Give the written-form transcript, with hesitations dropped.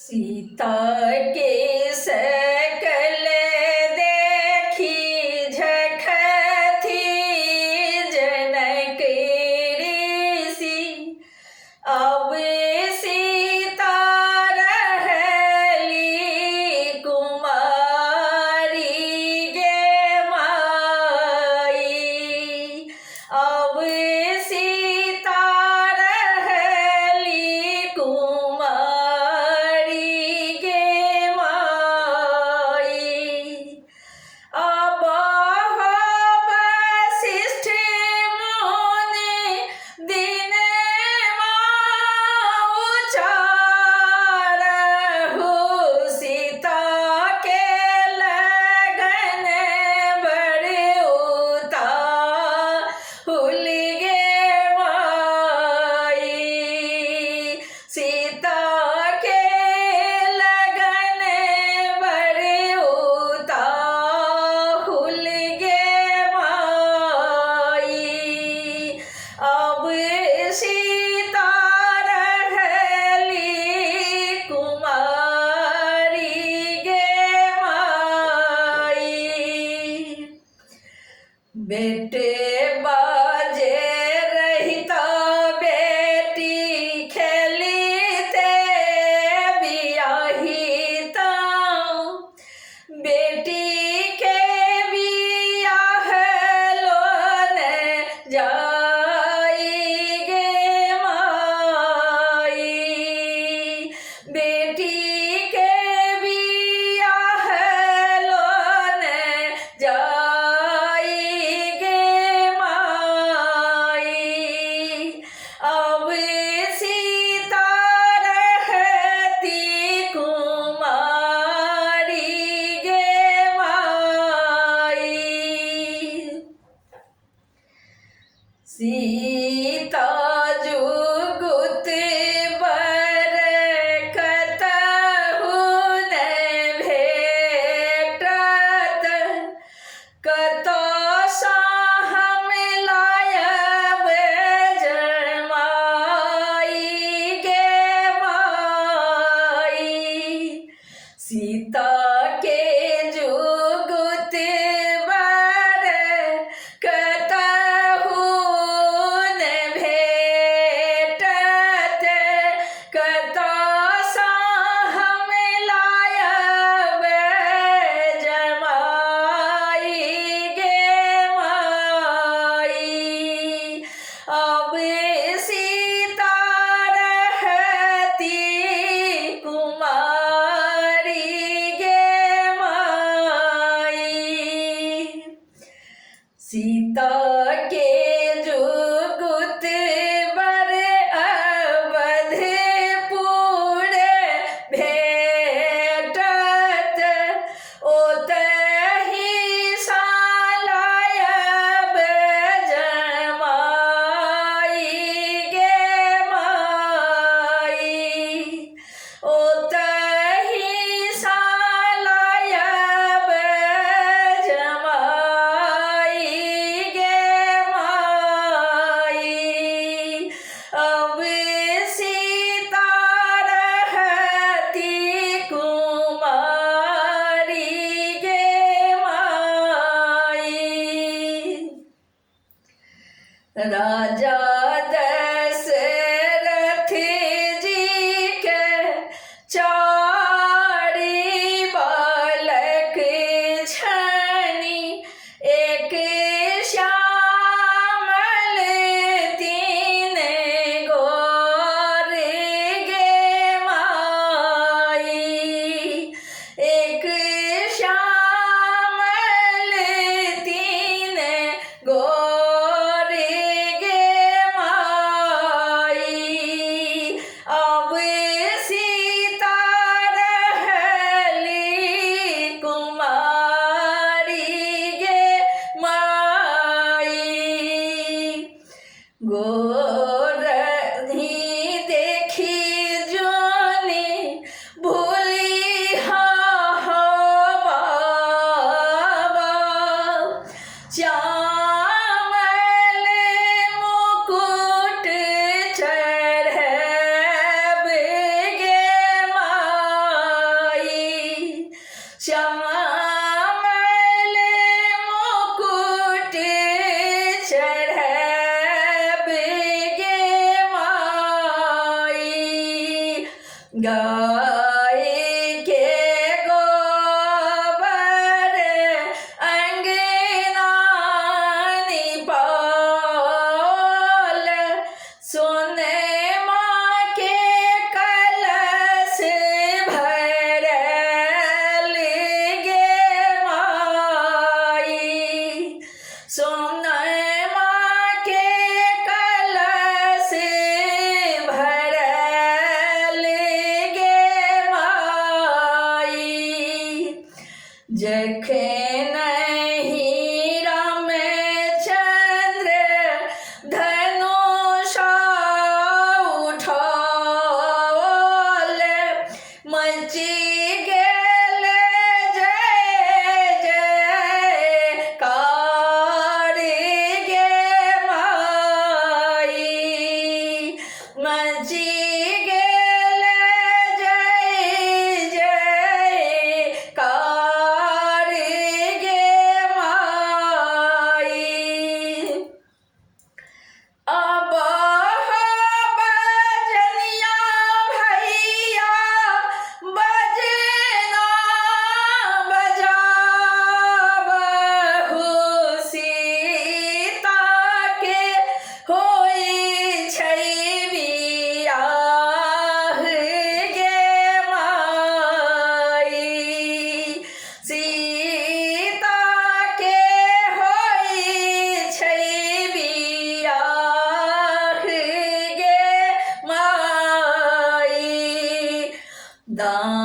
सीता के सकल देखी झखथी जनक ऋषि। अब सीता रहली कुमारी गे माई। अब सीता रहली कुमारी गे माई। अब वशिष्ठ मुनि दिनवा उचारहु। सीता के लगन बड़े उताहुल गे माई। सीता के लगन बड़े उताहुल गे माई। अब सीता रहली कुमारी गे माई। बेटे बाजे रहिता बेटी खेलिते बियाहिता। बेटी के बियाह लोन जाई गे माई। बेटी के बियाह लोन जाई गे माई। अब सीता रहती कुमारी गे माई। सीता जुगुत बर कतहु न भेटत। कतो साहम लायब जमाई गे माई। सीता के जुगुत बर कतहु न भेटत। कतो साहम लायब जमाई गे माई। अब सीता रहती कुमारी गे माई। सीता के जुगुत बर अवधपुर भेटत। ओतहि सालायब जमाई गे माई। ओतहि सालायब जमाई गे माई। अब सीता रहती कुमारी गे माई। राजा दशरथ जी के चारि बालक छनि। एक श्यामल तीन गोर गे माई। एक श्यामल तीन गोर गे गाय के गोबर अंगना निपाल सोने माँ के कलश भरल गे माई सोने माँ के कलश भरल गे माई जखन रामचंद्र धनुषा उठाल मची गेल जय जयकार गे माई मची गेल जय जयकार गे माई अब बजनिया भैया बजना बजाबहु सीता के होई छै बियाह गे माई सीता के होई छै बियाह गे माई दान